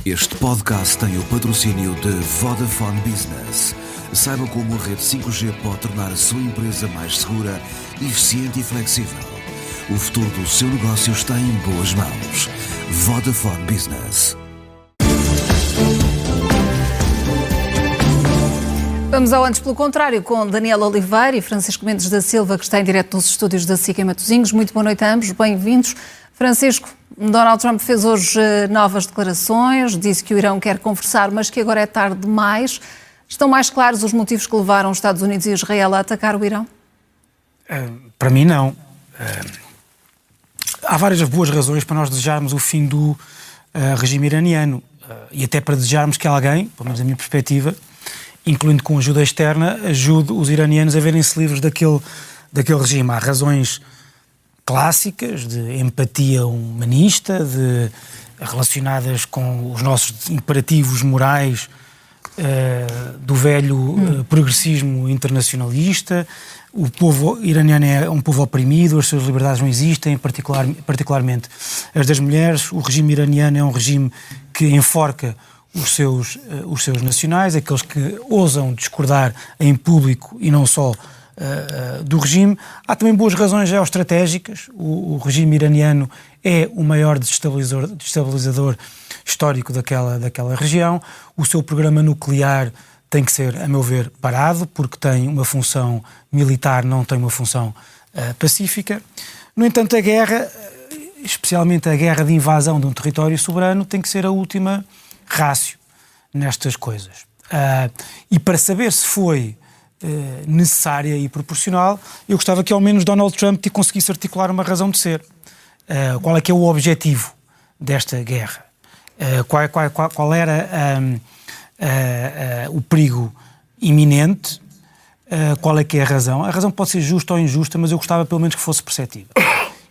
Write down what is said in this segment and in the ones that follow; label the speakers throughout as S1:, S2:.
S1: Este podcast tem o patrocínio de Vodafone Business. Saiba como a rede 5G pode tornar a sua empresa mais segura, eficiente e flexível. O futuro do seu negócio está em boas mãos. Vodafone Business.
S2: Vamos ao Antes pelo Contrário com Daniel Oliveira e Francisco Mendes da Silva, que está em direto nos estúdios da SIC em Matosinhos. Muito boa noite a ambos, bem-vindos. Francisco, Donald Trump fez hoje novas declarações, disse que o Irão quer conversar, mas que agora é tarde demais. Estão mais claros os motivos que levaram os Estados Unidos e Israel a atacar o Irão?
S3: Para mim, não. Há várias boas razões para nós desejarmos o fim do regime iraniano e até para desejarmos que alguém, pelo menos da minha perspectiva, incluindo com ajuda externa, ajude os iranianos a verem-se livres daquele regime. Há razões clássicas de empatia humanista, relacionadas com os nossos imperativos morais do velho progressismo internacionalista. O povo iraniano é um povo oprimido, as suas liberdades não existem, particularmente as das mulheres. O regime iraniano é um regime que enforca os seus nacionais, aqueles que ousam discordar em público e não só do regime. Há também boas razões geoestratégicas. O regime iraniano é o maior desestabilizador histórico daquela região. O seu programa nuclear tem que ser, a meu ver, parado, porque tem uma função militar, não tem uma função pacífica. No entanto, a guerra, especialmente a guerra de invasão de um território soberano, tem que ser a última rácio nestas coisas. E para saber se foi necessária e proporcional, eu gostava que ao menos Donald Trump conseguisse articular uma razão de ser. Qual é que é o objetivo desta guerra? Qual era o perigo iminente? Qual é que é a razão? A razão pode ser justa ou injusta, mas eu gostava pelo menos que fosse perceptível.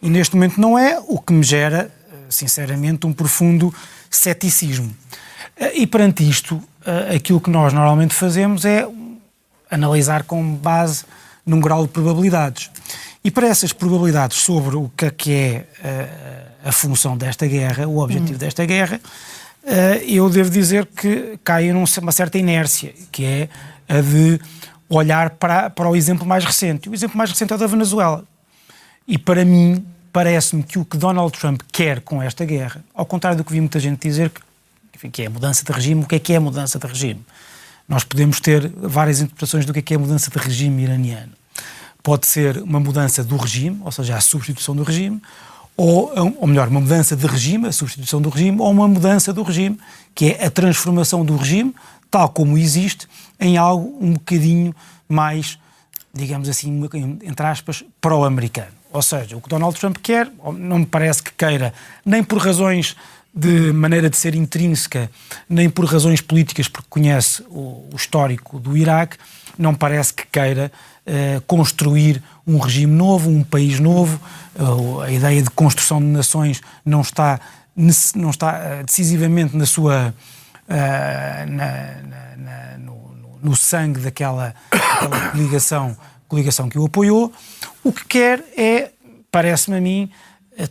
S3: E neste momento não é, o que me gera, sinceramente, um profundo ceticismo. E perante isto, aquilo que nós normalmente fazemos é analisar com base num grau de probabilidades. E para essas probabilidades sobre o que é a função desta guerra, o objetivo desta guerra, eu devo dizer que cai numa certa inércia, que é a de olhar para o exemplo mais recente. O exemplo mais recente é o da Venezuela. E para mim, parece-me que o que Donald Trump quer com esta guerra, ao contrário do que vi muita gente dizer, que é mudança de regime, o que é a mudança de regime? Nós podemos ter várias interpretações do que é a mudança de regime iraniano. Pode ser uma mudança do regime, ou seja, a substituição do regime, ou melhor, uma mudança de regime, a substituição do regime, ou uma mudança do regime, que é a transformação do regime, tal como existe, em algo um bocadinho mais, digamos assim, entre aspas, pró-americano. Ou seja, o que Donald Trump quer, não me parece que queira, nem por razões de maneira de ser intrínseca, nem por razões políticas, porque conhece o histórico do Iraque, não parece que queira construir um regime novo, um país novo. A ideia de construção de nações não está decisivamente na sua no sangue daquela coligação que o apoiou. O que quer é, parece-me a mim,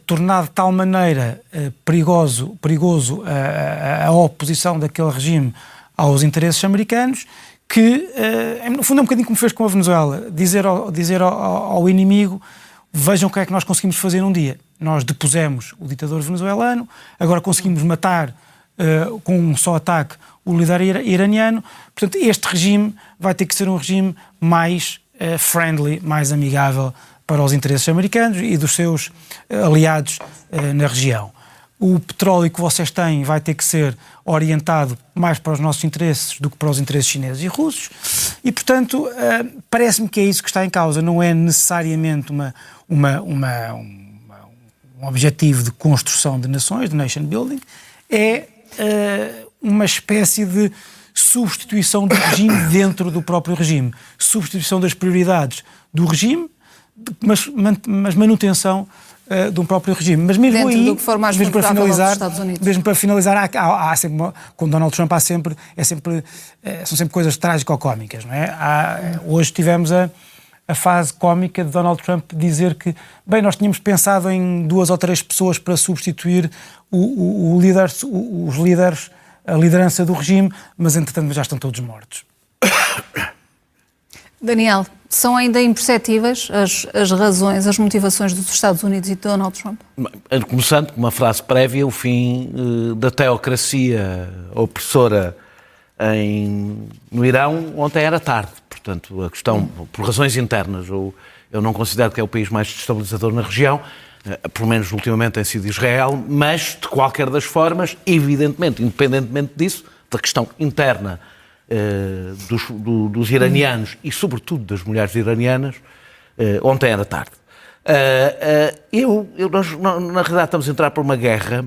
S3: tornar de tal maneira perigoso a oposição daquele regime aos interesses americanos que, no fundo, é um bocadinho como fez com a Venezuela, dizer ao inimigo: vejam o que é que nós conseguimos fazer num dia. Nós depusemos o ditador venezuelano, agora conseguimos matar com um só ataque o líder iraniano. Portanto, este regime vai ter que ser um regime mais friendly, mais amigável para os interesses americanos e dos seus aliados na região. O petróleo que vocês têm vai ter que ser orientado mais para os nossos interesses do que para os interesses chineses e russos e, portanto, parece-me que é isso que está em causa. Não é necessariamente um objetivo de construção de nações, de nation building, é uma espécie de substituição do regime dentro do próprio regime, substituição das prioridades do regime, mas manutenção de um próprio regime. Mas mesmo
S2: dentro
S3: aí,
S2: do que for mais
S3: mesmo para finalizar,
S2: Estados Unidos.
S3: mesmo para finalizar, há sempre, com Donald Trump são sempre coisas trágico-cómicas, não é? Hoje tivemos a fase cómica de Donald Trump dizer que, bem, nós tínhamos pensado em 2 ou 3 pessoas para substituir os líderes a liderança do regime, mas entretanto já estão todos mortos.
S2: Daniel, são ainda imperceptíveis as razões, as motivações dos Estados Unidos e de Donald Trump?
S4: Começando com uma frase prévia, o fim da teocracia opressora no Irão ontem era tarde. Portanto, a questão, por razões internas, eu não considero que é o país mais destabilizador na região, pelo menos ultimamente tem sido Israel, mas, de qualquer das formas, evidentemente, independentemente disso, da questão interna dos iranianos e, sobretudo, das mulheres iranianas, ontem era tarde. Nós, na realidade, estamos a entrar por uma guerra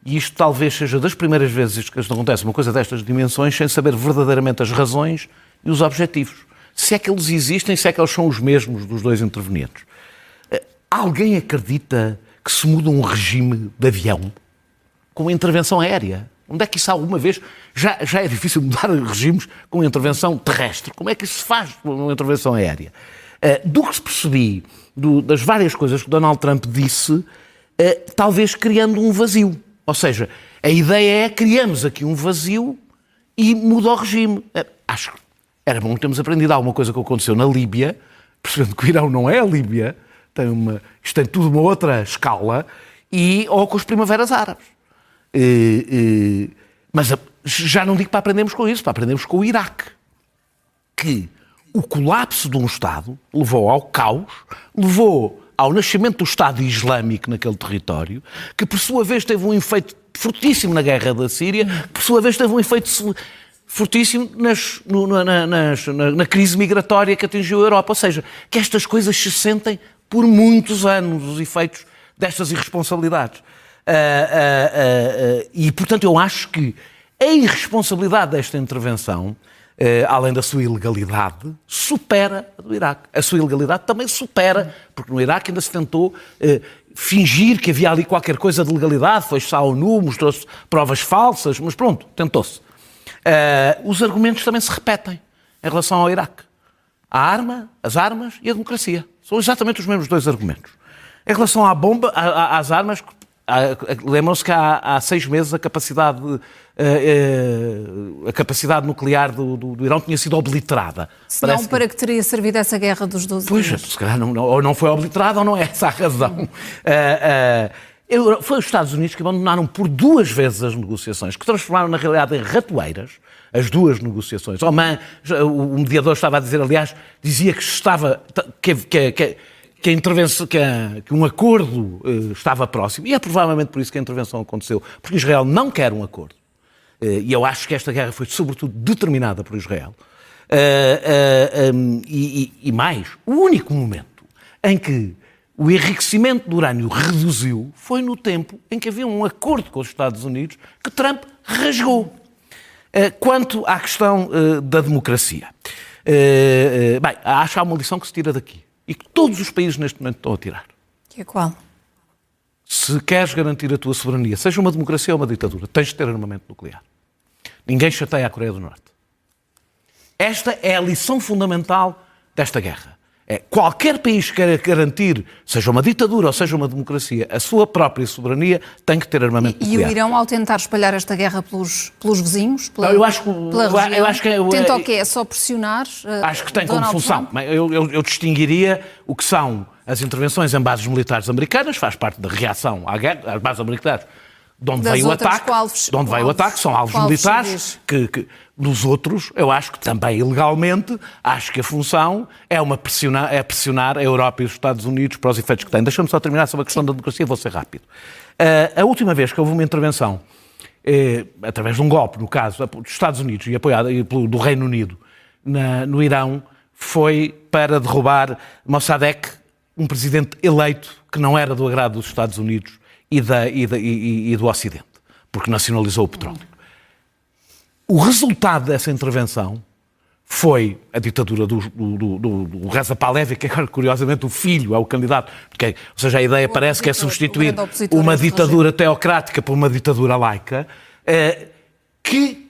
S4: e isto talvez seja das primeiras vezes que isto acontece, uma coisa destas dimensões, sem saber verdadeiramente as razões e os objetivos. Se é que eles existem, se é que eles são os mesmos dos dois intervenientes. Alguém acredita que se muda um regime de avião com intervenção aérea? Onde é que isso alguma vez... Já é difícil mudar regimes com intervenção terrestre. Como é que isso se faz com uma intervenção aérea? Do que se percebi, das várias coisas que Donald Trump disse, talvez criando um vazio. Ou seja, a ideia é criamos aqui um vazio e muda o regime. Acho que era bom termos aprendido alguma coisa que aconteceu na Líbia, percebendo que o Irão não é a Líbia, isto tem tudo uma outra escala, ou com as primaveras árabes. Mas já não digo para aprendermos com isso, para aprendermos com o Iraque. Que o colapso de um Estado levou ao caos, levou ao nascimento do Estado Islâmico naquele território, que por sua vez teve um efeito fortíssimo na guerra da Síria, que por sua vez teve um efeito fortíssimo na crise migratória que atingiu a Europa. Ou seja, que estas coisas se sentem por muitos anos, os efeitos destas irresponsabilidades. E, portanto, eu acho que a irresponsabilidade desta intervenção, além da sua ilegalidade, supera a do Iraque. A sua ilegalidade também supera, porque no Iraque ainda se tentou fingir que havia ali qualquer coisa de legalidade, foi-se à ONU, mostrou-se provas falsas, mas pronto, tentou-se. Os argumentos também se repetem em relação ao Iraque. As armas e a democracia. São exatamente os mesmos dois argumentos. Em relação à bomba, às armas, lembram-se que há 6 meses a capacidade nuclear do Irão tinha sido obliterada.
S2: Senão, para que teria servido essa guerra dos 12
S4: anos? Pois, se calhar ou não foi obliterada ou não é essa a razão. Foi os Estados Unidos que abandonaram por 2 vezes as negociações, que transformaram na realidade em ratoeiras as 2 negociações. O mediador estava a dizer, aliás, dizia que um acordo estava próximo, e é provavelmente por isso que a intervenção aconteceu, porque Israel não quer um acordo. E eu acho que esta guerra foi sobretudo determinada por Israel. E mais, o único momento em que o enriquecimento do urânio reduziu foi no tempo em que havia um acordo com os Estados Unidos que Trump rasgou. Quanto à questão da democracia, acho que há uma lição que se tira daqui e que todos os países neste momento estão a tirar.
S2: Que é qual?
S4: Se queres garantir a tua soberania, seja uma democracia ou uma ditadura, tens de ter armamento nuclear. Ninguém chateia a Coreia do Norte. Esta é a lição fundamental desta guerra. Qualquer país que queira garantir, seja uma ditadura ou seja uma democracia, a sua própria soberania, tem que ter armamento nuclear.
S2: E o Irão, ao tentar espalhar esta guerra pelos vizinhos, pela região, tenta o quê? É só pressionar
S4: acho que tem como função. Eu distinguiria o que são as intervenções em bases militares americanas, faz parte da reação à guerra, às bases militares, de onde veio o ataque, são alvos militares, que dos outros, eu acho que também ilegalmente, acho que a função é pressionar a Europa e os Estados Unidos para os efeitos que têm. Deixa-me só terminar sobre a questão da democracia, vou ser rápido. A última vez que houve uma intervenção, através de um golpe, no caso, dos Estados Unidos e apoiada do Reino Unido no Irão, foi para derrubar Mossadegh, um presidente eleito que não era do agrado dos Estados Unidos e do Ocidente, porque nacionalizou o petróleo. O resultado dessa intervenção foi a ditadura do Reza Pahlavi, que agora, curiosamente, o filho é o candidato, ou seja, a ideia parece que é substituir uma ditadura teocrática por uma ditadura laica, que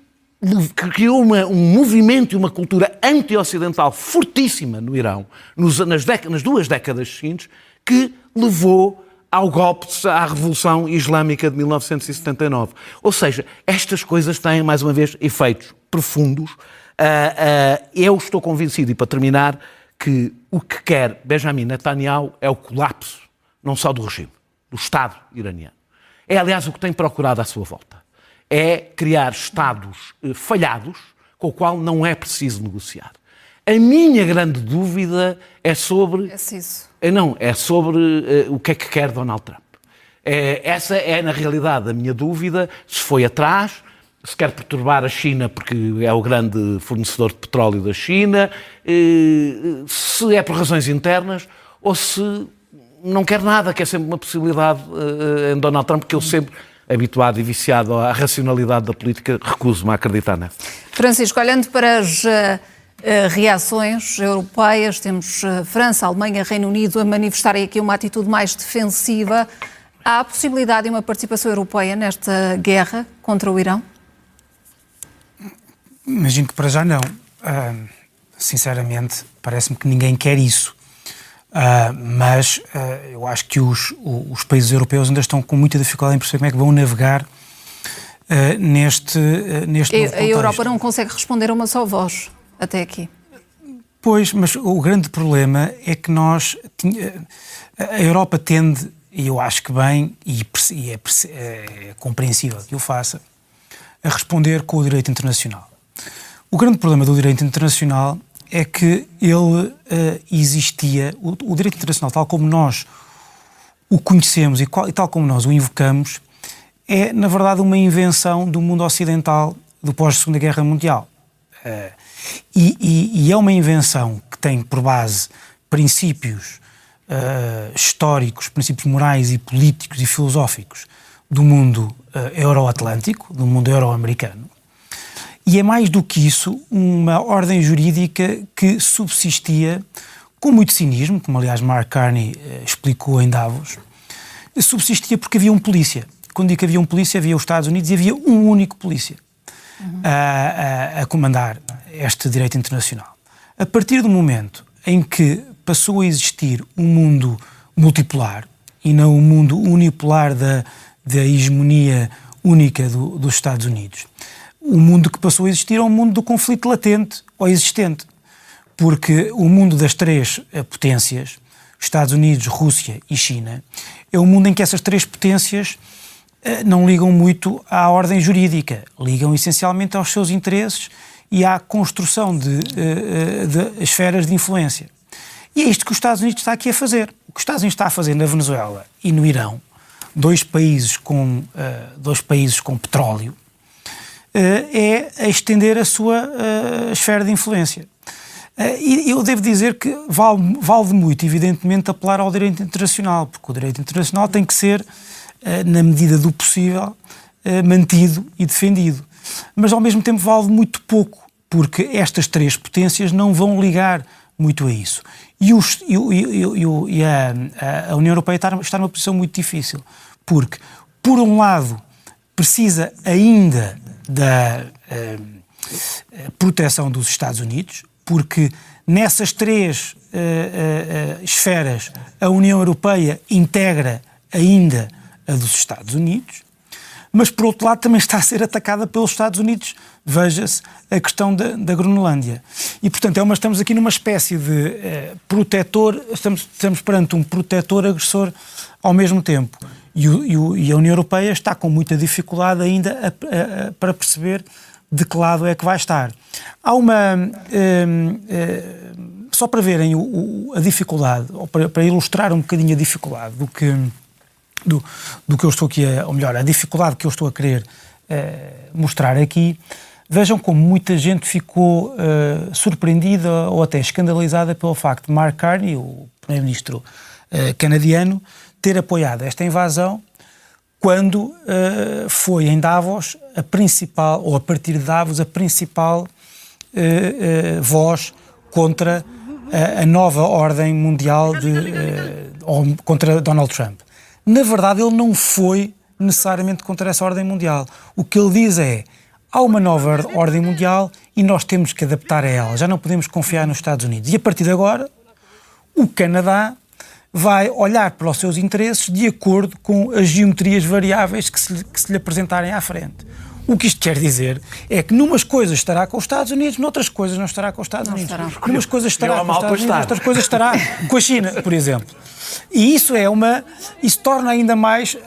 S4: criou um movimento e uma cultura anti-ocidental fortíssima no Irão, nas 2 décadas seguintes, que levou ao golpe, à Revolução Islâmica de 1979. Ou seja, estas coisas têm, mais uma vez, efeitos profundos. Eu estou convencido, e para terminar, que o que quer Benjamin Netanyahu é o colapso, não só do regime, do Estado iraniano. É, aliás, o que tem procurado à sua volta. É criar Estados falhados com o qual não é preciso negociar. A minha grande dúvida é sobre... É sobre o que é que quer Donald Trump. Essa é, na realidade, a minha dúvida. Se foi atrás, se quer perturbar a China porque é o grande fornecedor de petróleo da China, se é por razões internas, ou se não quer nada, que é sempre uma possibilidade em Donald Trump, que eu sempre, habituado e viciado à racionalidade da política, recuso-me a acreditar nessa.
S2: Francisco, olhando para as reações europeias, temos França, Alemanha, Reino Unido a manifestarem aqui uma atitude mais defensiva. Há a possibilidade de uma participação europeia nesta guerra contra o Irão?
S3: Imagino que para já não. Sinceramente, parece-me que ninguém quer isso. Mas eu acho que os países europeus ainda estão com muita dificuldade em perceber como é que vão navegar neste novo contexto.
S2: A Europa não consegue responder a uma só voz até aqui.
S3: Pois, mas o grande problema é que a Europa tende, e eu acho que bem, e é compreensível que o faça, a responder com o direito internacional. O grande problema do direito internacional é que ele existia, o direito internacional, tal como nós o conhecemos e tal como nós o invocamos, é, na verdade, uma invenção do mundo ocidental do pós-Segunda Guerra Mundial. E é uma invenção que tem por base princípios históricos, princípios morais e políticos e filosóficos do mundo euro-atlântico, do mundo euro-americano. E é mais do que isso, uma ordem jurídica que subsistia com muito cinismo, como aliás Mark Carney explicou em Davos, subsistia porque havia um polícia. Quando digo que havia um polícia, havia os Estados Unidos e havia um único polícia a comandar este direito internacional. A partir do momento em que passou a existir um mundo multipolar e não um mundo unipolar da hegemonia única dos Estados Unidos, o mundo que passou a existir é um mundo do conflito latente ou existente, porque o mundo das três potências, Estados Unidos, Rússia e China, é um mundo em que essas três potências não ligam muito à ordem jurídica, ligam essencialmente aos seus interesses e à construção de esferas de influência. E é isto que os Estados Unidos está aqui a fazer. O que os Estados Unidos está a fazer na Venezuela e no Irão, dois países com petróleo, é a estender a sua esfera de influência. E eu devo dizer que vale muito, evidentemente, apelar ao direito internacional, porque o direito internacional tem que ser, na medida do possível, mantido e defendido. Mas, ao mesmo tempo, vale muito pouco, porque estas três potências não vão ligar muito a isso. E a União Europeia está numa posição muito difícil, porque, por um lado, precisa ainda da proteção dos Estados Unidos, porque nessas três esferas a União Europeia integra ainda a dos Estados Unidos, mas por outro lado também está a ser atacada pelos Estados Unidos. Veja-se a questão da Groenlândia. E portanto estamos aqui numa espécie de protetor, estamos perante um protetor agressor ao mesmo tempo. E a União Europeia está com muita dificuldade ainda para perceber de que lado é que vai estar. Há só para verem a dificuldade, ou para ilustrar um bocadinho a dificuldade do que eu estou aqui, ou melhor, a dificuldade que eu estou a querer mostrar aqui, vejam como muita gente ficou surpreendida ou até escandalizada pelo facto de Mark Carney, o primeiro-ministro canadiano, ter apoiado esta invasão quando foi em Davos a principal, ou a partir de Davos, a principal voz contra a nova ordem mundial ou contra Donald Trump. Na verdade, ele não foi necessariamente contra essa ordem mundial. O que ele diz é: há uma nova ordem mundial e nós temos que adaptar a ela. Já não podemos confiar nos Estados Unidos. E a partir de agora, o Canadá vai olhar para os seus interesses de acordo com as geometrias variáveis que se lhe apresentarem à frente. O que isto quer dizer é que numas coisas estará com os Estados Unidos, noutras coisas não estará com os Estados Unidos. Numas coisas estará com os Estados Unidos, noutras coisas estará com a China, por exemplo. E isso isso torna ainda mais...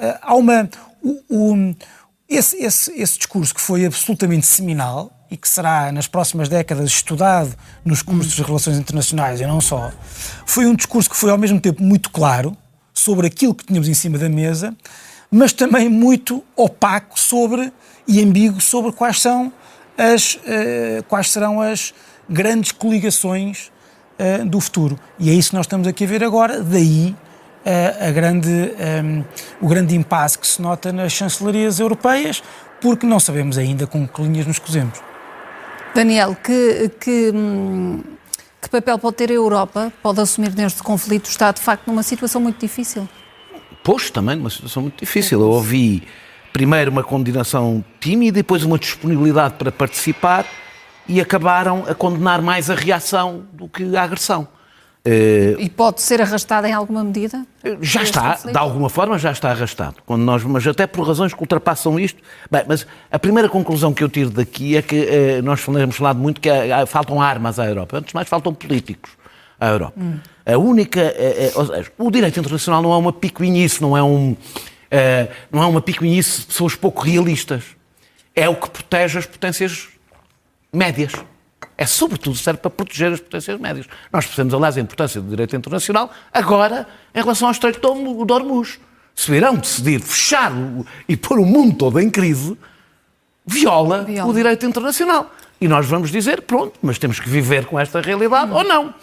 S3: Esse discurso que foi absolutamente seminal e que será nas próximas décadas estudado nos cursos de Relações Internacionais e não só, foi um discurso que foi ao mesmo tempo muito claro sobre aquilo que tínhamos em cima da mesa, mas também muito opaco e ambíguo sobre quais serão as grandes coligações do futuro. E é isso que nós estamos aqui a ver agora, daí o grande impasse que se nota nas chancelarias europeias, porque não sabemos ainda com que linhas nos cosemos.
S2: Daniel, que papel pode ter a Europa, pode assumir neste conflito? Está de facto numa situação muito difícil.
S4: Pois, também numa situação muito difícil. Eu ouvi primeiro uma condenação tímida e depois uma disponibilidade para participar e acabaram a condenar mais a reação do que a agressão.
S2: E pode ser arrastada em alguma medida?
S4: Já está, de alguma forma já está arrastado. Mas até por razões que ultrapassam isto. Bem, mas a primeira conclusão que eu tiro daqui é que nós temos falado muito que faltam armas à Europa. Antes de mais, faltam políticos à Europa. A única... o direito internacional não é uma picuinhice, não é uma picuinhice de pessoas pouco realistas. É o que protege as potências médias. Sobretudo, serve para proteger as potências médias. Nós percebemos, aliás, a importância do direito internacional agora em relação ao Estreito de Hormuz. Se virão decidir fechar e pôr o mundo todo em crise, viola o direito internacional. E nós vamos dizer, pronto, mas temos que viver com esta realidade ou não.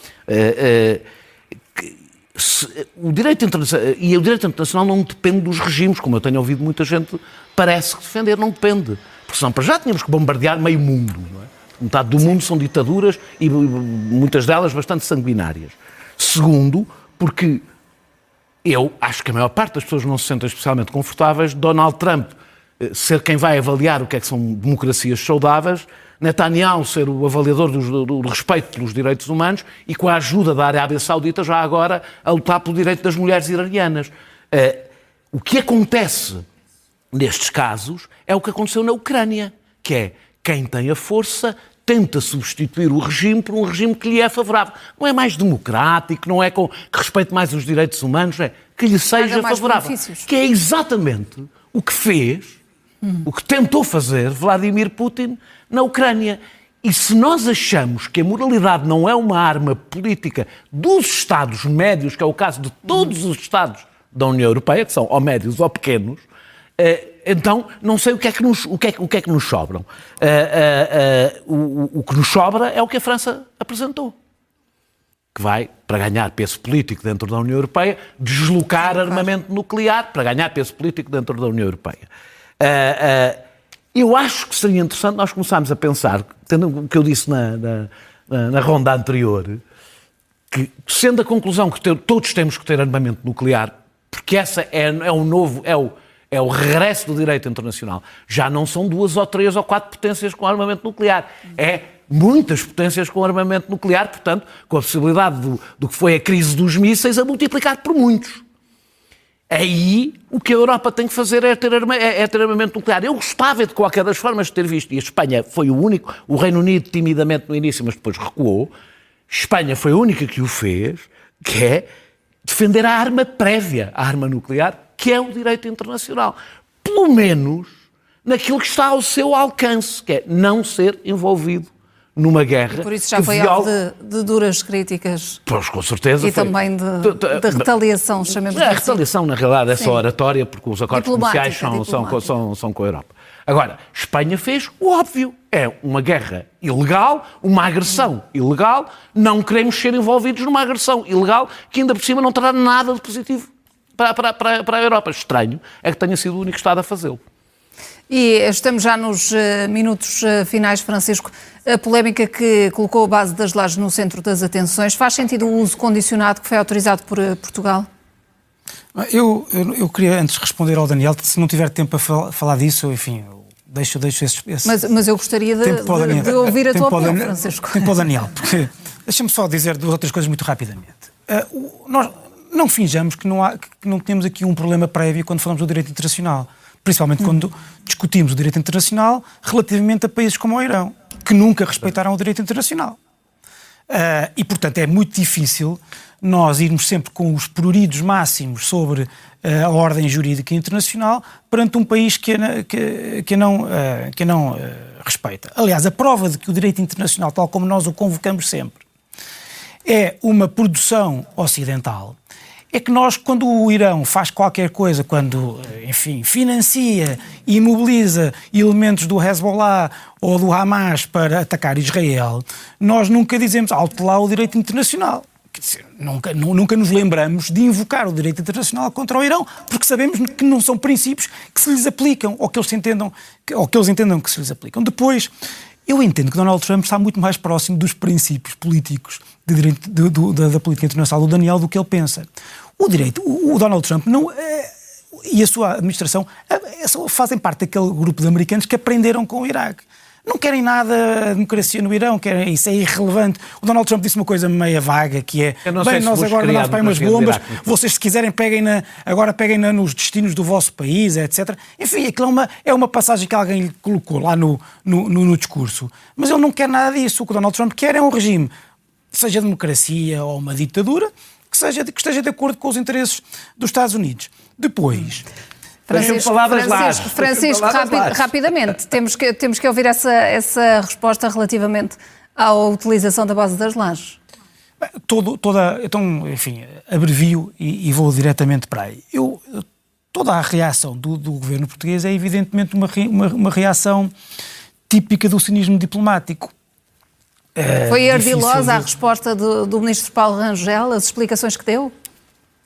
S4: O direito internacional não depende dos regimes, como eu tenho ouvido muita gente parece defender, não depende. Porque senão, para já, tínhamos que bombardear meio mundo, não é? Metade do mundo são ditaduras e muitas delas bastante sanguinárias. Segundo, porque eu acho que a maior parte das pessoas não se sentem especialmente confortáveis de Donald Trump ser quem vai avaliar o que é que são democracias saudáveis, Netanyahu ser o avaliador do respeito pelos direitos humanos e com a ajuda da Arábia Saudita já agora a lutar pelo direito das mulheres iranianas. O que acontece nestes casos é o que aconteceu na Ucrânia, que é quem tem a força tenta substituir o regime por um regime que lhe é favorável. Não é mais democrático, não é que respeite mais os direitos humanos, é que lhe seja favorável. Benefícios. Que é exatamente o que fez, o que tentou fazer Vladimir Putin na Ucrânia. E se nós achamos que a moralidade não é uma arma política dos Estados médios, que é o caso de todos os Estados da União Europeia, que são ou médios ou pequenos, então não sei o que é que nos sobram. O que nos sobra é o que a França apresentou, que vai, para ganhar peso político dentro da União Europeia, deslocar armamento nuclear para ganhar peso político dentro da União Europeia. Eu acho que seria interessante nós começarmos a pensar, tendo o que eu disse na ronda anterior, que sendo a conclusão que todos temos que ter armamento nuclear, porque essa é o regresso do direito internacional. Já não são 2 ou 3 ou 4 potências com armamento nuclear. É muitas potências com armamento nuclear, portanto, com a possibilidade do que foi a crise dos mísseis a multiplicar por muitos. Aí, o que a Europa tem que fazer é ter armamento nuclear. Eu gostava, de qualquer das formas, de ter visto, e a Espanha foi o único, o Reino Unido timidamente no início, mas depois recuou, Espanha foi a única que o fez, que é defender a arma prévia, a arma nuclear, que é o direito internacional. Pelo menos naquilo que está ao seu alcance, que é não ser envolvido numa guerra.
S2: E por isso já foi alvo de duras críticas.
S4: Pois, com certeza.
S2: E foi. Também de retaliação, chamemos assim.
S4: A retaliação, na realidade, é só oratória, porque os acordos comerciais são com a Europa. Agora, Espanha fez o óbvio. É uma guerra ilegal, uma agressão ilegal. Não queremos ser envolvidos numa agressão ilegal que ainda por cima não terá nada de positivo para a Europa. Estranho é que tenha sido o único Estado a fazê-lo.
S2: E estamos já nos minutos finais, Francisco. A polémica que colocou a base das lajes no centro das atenções, faz sentido o uso condicionado que foi autorizado por Portugal?
S3: Eu queria, antes de responder ao Daniel, se não tiver tempo a falar disso, enfim, deixo esse...
S2: Mas eu gostaria de ouvir a tua opinião, Francisco.
S3: Tempo ao Daniel, porque deixa-me só dizer 2 ou 3 coisas muito rapidamente. não finjamos que não temos aqui um problema prévio quando falamos do direito internacional. Principalmente quando discutimos o direito internacional relativamente a países como o Irão, que nunca respeitaram o direito internacional. E, portanto, é muito difícil nós irmos sempre com os pruridos máximos sobre a ordem jurídica internacional perante um país que a não respeita. Aliás, a prova de que o direito internacional, tal como nós o convocamos sempre, é uma produção ocidental, é que nós, quando o Irão faz qualquer coisa, quando, enfim, financia e mobiliza elementos do Hezbollah ou do Hamas para atacar Israel, nós nunca dizemos alto lá o direito internacional. Quer dizer, nunca nos lembramos de invocar o direito internacional contra o Irão, porque sabemos que não são princípios que se lhes aplicam, ou que eles entendam que se lhes aplicam. Depois, eu entendo que Donald Trump está muito mais próximo dos princípios políticos de direito, da política internacional do Daniel do que ele pensa. O Donald Trump e a sua administração fazem parte daquele grupo de americanos que aprenderam com o Iraque. Não querem nada a democracia no Irão, isso é irrelevante. O Donald Trump disse uma coisa meia vaga, que é, bem, nós agora mandamos para aí umas bombas, vocês se quiserem peguem nos destinos do vosso país, etc. Enfim, aquilo é uma passagem que alguém lhe colocou lá no discurso. Mas ele não quer nada disso. O que o Donald Trump quer é um regime, seja democracia ou uma ditadura, que esteja de acordo com os interesses dos Estados Unidos. Depois...
S2: Francisco, rapidamente, temos que ouvir essa resposta relativamente à utilização da base das lajes.
S3: Então, enfim, abrevio e vou diretamente para aí. Toda a reação do governo português é evidentemente uma reação típica do cinismo diplomático.
S2: Foi ardilosa a resposta do ministro Paulo Rangel, as explicações que deu?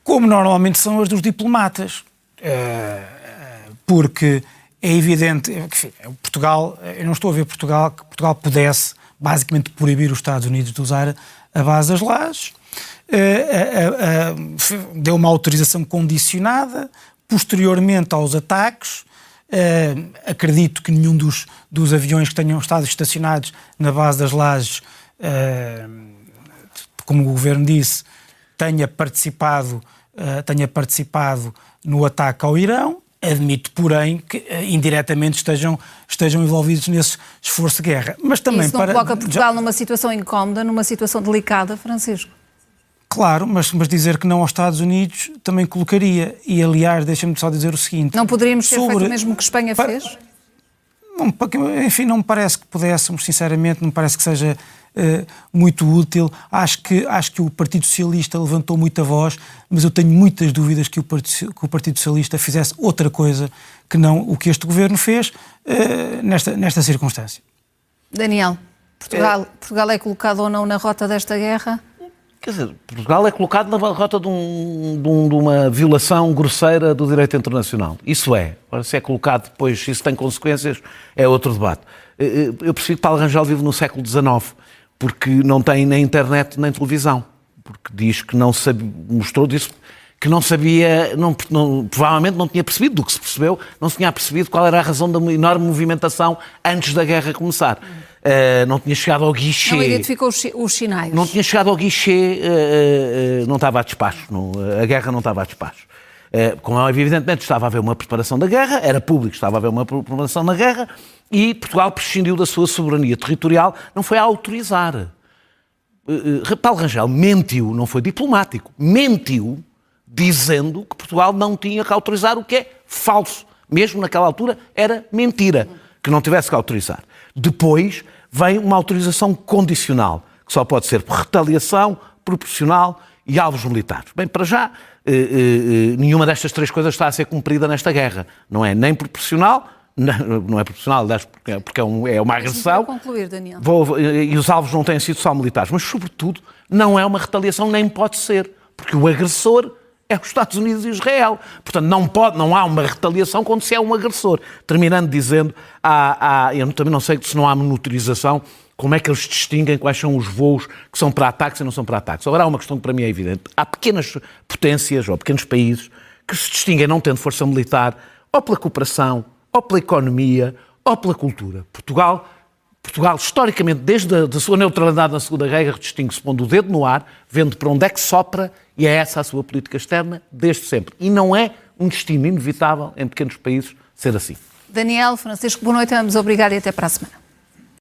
S3: Como normalmente são as dos diplomatas. Porque é evidente, enfim, Portugal, eu não estou a ver que Portugal pudesse basicamente proibir os Estados Unidos de usar a base das lajes, deu uma autorização condicionada, posteriormente aos ataques. Acredito que nenhum dos aviões que tenham estado estacionados na base das lajes, como o Governo disse, tenha participado no ataque ao Irão. Admito, porém, que indiretamente estejam envolvidos nesse esforço de guerra. Mas também
S2: isso não coloca Portugal numa situação incómoda, numa situação delicada, Francisco?
S3: Claro, mas dizer que não aos Estados Unidos também colocaria. E, aliás, deixa-me só dizer o seguinte...
S2: Não poderíamos ter feito o mesmo que Espanha fez?
S3: Enfim, não me parece que pudéssemos, sinceramente, não me parece que seja muito útil. Acho que o Partido Socialista levantou muita voz, mas eu tenho muitas dúvidas que o Partido Socialista fizesse outra coisa que não o que este governo fez nesta circunstância.
S2: Daniel, Portugal é colocado ou não na rota desta guerra?
S4: Quer dizer, Portugal é colocado na rota de uma violação grosseira do direito internacional. Isso é. Ora, se é colocado depois, se isso tem consequências, é outro debate. Eu percebi que Paulo Rangel vive no século XIX, porque não tem nem internet nem televisão. Porque diz que não sabia, disse que não sabia, provavelmente não tinha percebido do que se percebeu, não se tinha percebido qual era a razão da enorme movimentação antes da guerra começar. Não tinha chegado ao guichê.
S2: Não identificou os sinais.
S4: Não tinha chegado ao guichê, não estava a despacho. A guerra não estava a despacho. Como evidentemente estava a haver uma preparação da guerra, era público, estava a haver uma preparação da guerra, e Portugal prescindiu da sua soberania territorial, não foi a autorizar. Paulo Rangel mentiu, não foi diplomático, mentiu dizendo que Portugal não tinha que autorizar, o que é falso. Mesmo naquela altura era mentira que não tivesse que autorizar. Depois vem uma autorização condicional, que só pode ser por retaliação, proporcional e alvos militares. Bem, para já, nenhuma destas três coisas está a ser cumprida nesta guerra. Não é nem proporcional, não é proporcional, aliás, porque é uma agressão.
S2: Para concluir, Daniel.
S4: E os alvos não têm sido só militares, mas, sobretudo, não é uma retaliação, nem pode ser, porque o agressor é os Estados Unidos e Israel. Portanto, não há uma retaliação quando se é um agressor. Terminando dizendo, eu também não sei se não há monitorização, como é que eles distinguem quais são os voos que são para ataques e não são para ataques. Agora, há uma questão que para mim é evidente. Há pequenas potências ou pequenos países que se distinguem não tendo força militar ou pela cooperação, ou pela economia, ou pela cultura. Portugal Portugal, historicamente, desde a sua neutralidade na Segunda Guerra, distingue-se pondo o dedo no ar, vendo para onde é que sopra, e é essa a sua política externa, desde sempre. E não é um destino inevitável em pequenos países ser assim.
S2: Daniel, Francisco, boa noite a ambos. Obrigado e até para a semana.